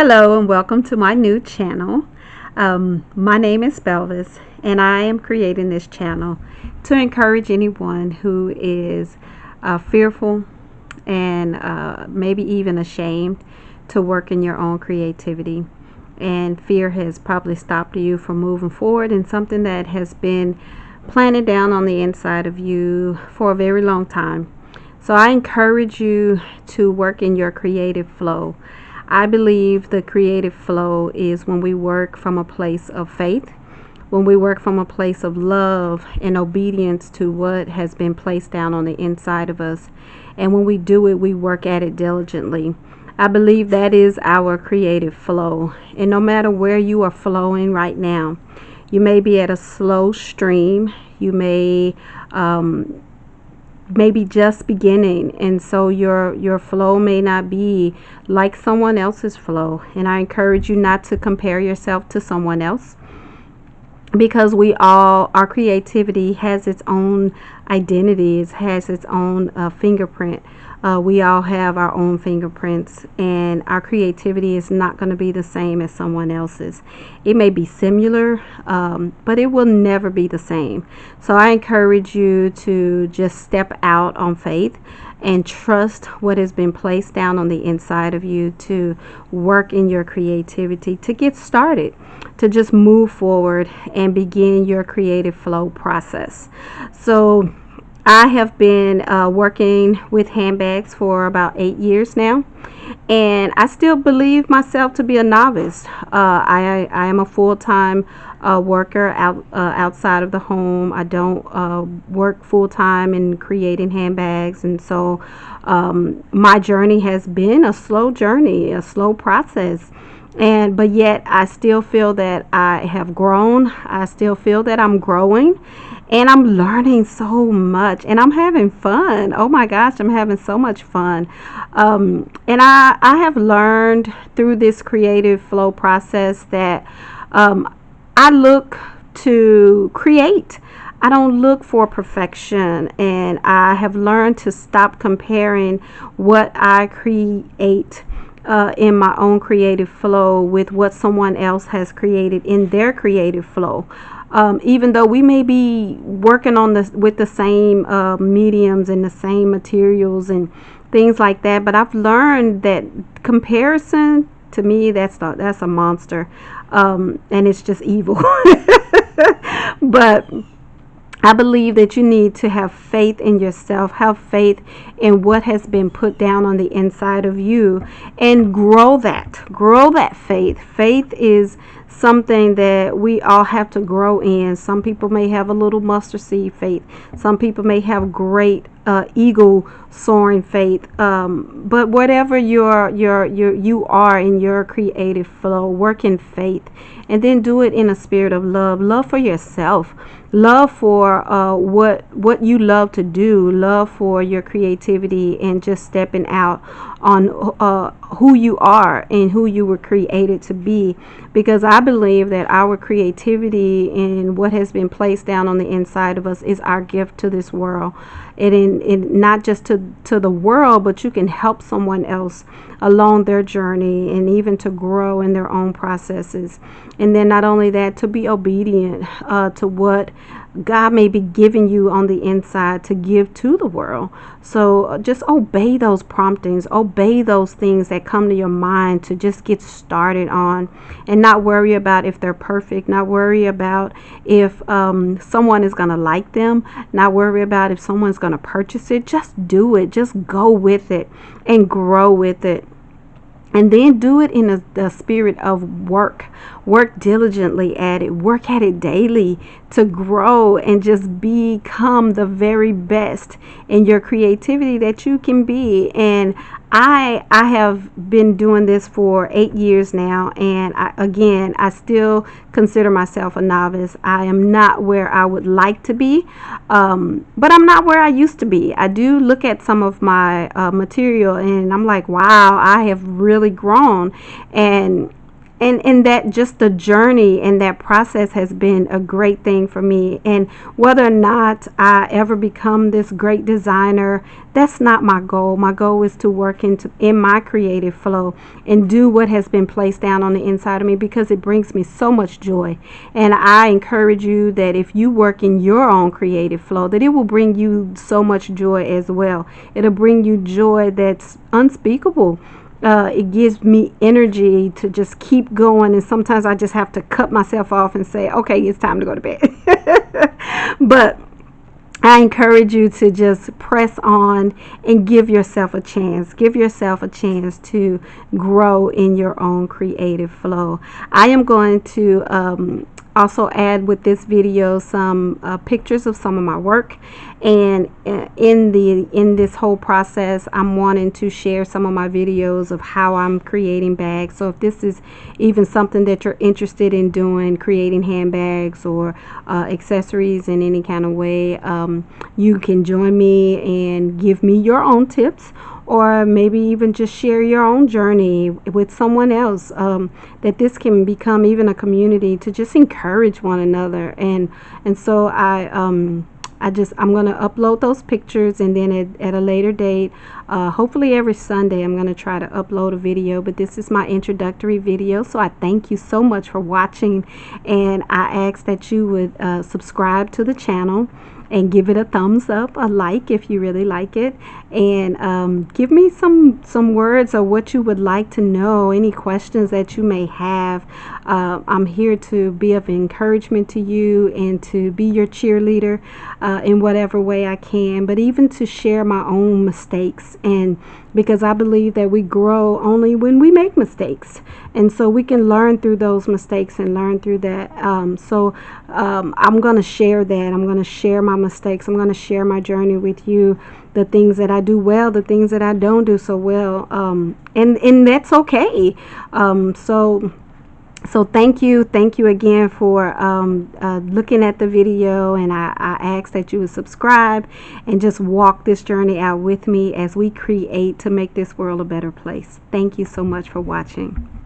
Hello and welcome to my new channel. My name is Belvis and I am creating this channel to encourage anyone who is fearful and maybe even ashamed to work in your own creativity. And fear has probably stopped you from moving forward in something that has been planted down on the inside of you for a very long time. So I encourage you to work in your creative flow. I believe the creative flow is when we work from a place of faith, when we work from a place of love and obedience to what has been placed down on the inside of us. And when we do it, we work at it diligently. I believe that is our creative flow. And no matter where you are flowing right now, you may be at a slow stream. You may maybe just beginning, and so your flow may not be like someone else's flow. And I encourage you not to compare yourself to someone else, because our creativity has its own identity. It has its own fingerprint. We all have our own fingerprints, and our creativity is not going to be the same as someone else's. It may be similar, but it will never be the same. So I encourage you to just step out on faith and trust what has been placed down on the inside of you, to work in your creativity, to get started, to just move forward and begin your creative flow process. So I have been working with handbags for about 8 years now, and I still believe myself to be a novice. I am a full-time worker outside of the home. I don't work full-time in creating handbags, and so my journey has been a slow journey, a slow process. But yet I still feel that I have grown. I still feel that I'm growing, and I'm learning so much, and I'm having fun. Oh my gosh, I'm having so much fun. And I have learned through this creative flow process that I look to create. I don't look for perfection, and I have learned to stop comparing what I create in my own creative flow with what someone else has created in their creative flow. Even though we may be working on with the same mediums and the same materials and things like that, but I've learned that comparison, to me, that's a monster, and it's just evil. But I believe that you need to have faith in yourself, have faith in what has been put down on the inside of you, and grow that faith. Faith is something that we all have to grow in. Some people may have a little mustard seed faith. Some people may have great eagle soaring faith. But whatever you are in your creative flow, work in faith, and then do it in a spirit of love for yourself, love for what you love to do, love for your creativity, and just stepping out on who you are and who you were created to be. Because I believe that our creativity and what has been placed down on the inside of us is our gift to this world. And not just to the world, but you can help someone else along their journey, and even to grow in their own processes. And then not only that, to be obedient to what God may be giving you on the inside to give to the world. So just obey those promptings, obey those things that come to your mind to just get started on, and not worry about if they're perfect, not worry about if someone is going to like them, not worry about if someone's going to purchase it. Just do it, just go with it and grow with it. And then do it in the spirit of work. Work diligently at it. Work at it daily to grow and just become the very best in your creativity that you can be. And I have been doing this for 8 years now, and I still consider myself a novice. I am not where I would like to be, but I'm not where I used to be. I do look at some of my material, and I'm like, wow, I have really grown. And and that just the journey and that process has been a great thing for me. And whether or not I ever become this great designer, that's not my goal. My goal is to work in my creative flow and do what has been placed down on the inside of me, because it brings me so much joy. And I encourage you that if you work in your own creative flow, that it will bring you so much joy as well. It'll bring you joy that's unspeakable. It gives me energy to just keep going, and sometimes I just have to cut myself off and say, okay, it's time to go to bed. But I encourage you to just press on and give yourself a chance. Give yourself a chance to grow in your own creative flow. I am going to also add with this video some pictures of some of my work, and in this whole process I'm wanting to share some of my videos of how I'm creating bags. So if this is even something that you're interested in doing, creating handbags or accessories in any kind of way, you can join me and give me your own tips, or maybe even just share your own journey with someone else, that this can become even a community to just encourage one another. And so I'm going to upload those pictures, and then at a later date, hopefully every Sunday, I'm going to try to upload a video. But this is my introductory video, so I thank you so much for watching, and I ask that you would subscribe to the channel and give it a thumbs up, a like if you really like it, and give me some words of what you would like to know, any questions that you may have. I'm here to be of encouragement to you and to be your cheerleader in whatever way I can, but even to share my own mistakes, and because I believe that we grow only when we make mistakes, and so we can learn through those mistakes and learn through that. I'm going to share that. I'm going to share my mistakes. I'm going to share my journey with you, the things that I do well, the things that I don't do so well, and that's okay. So thank you again for looking at the video, and I ask that you would subscribe and just walk this journey out with me as we create to make this world a better place. Thank you so much for watching.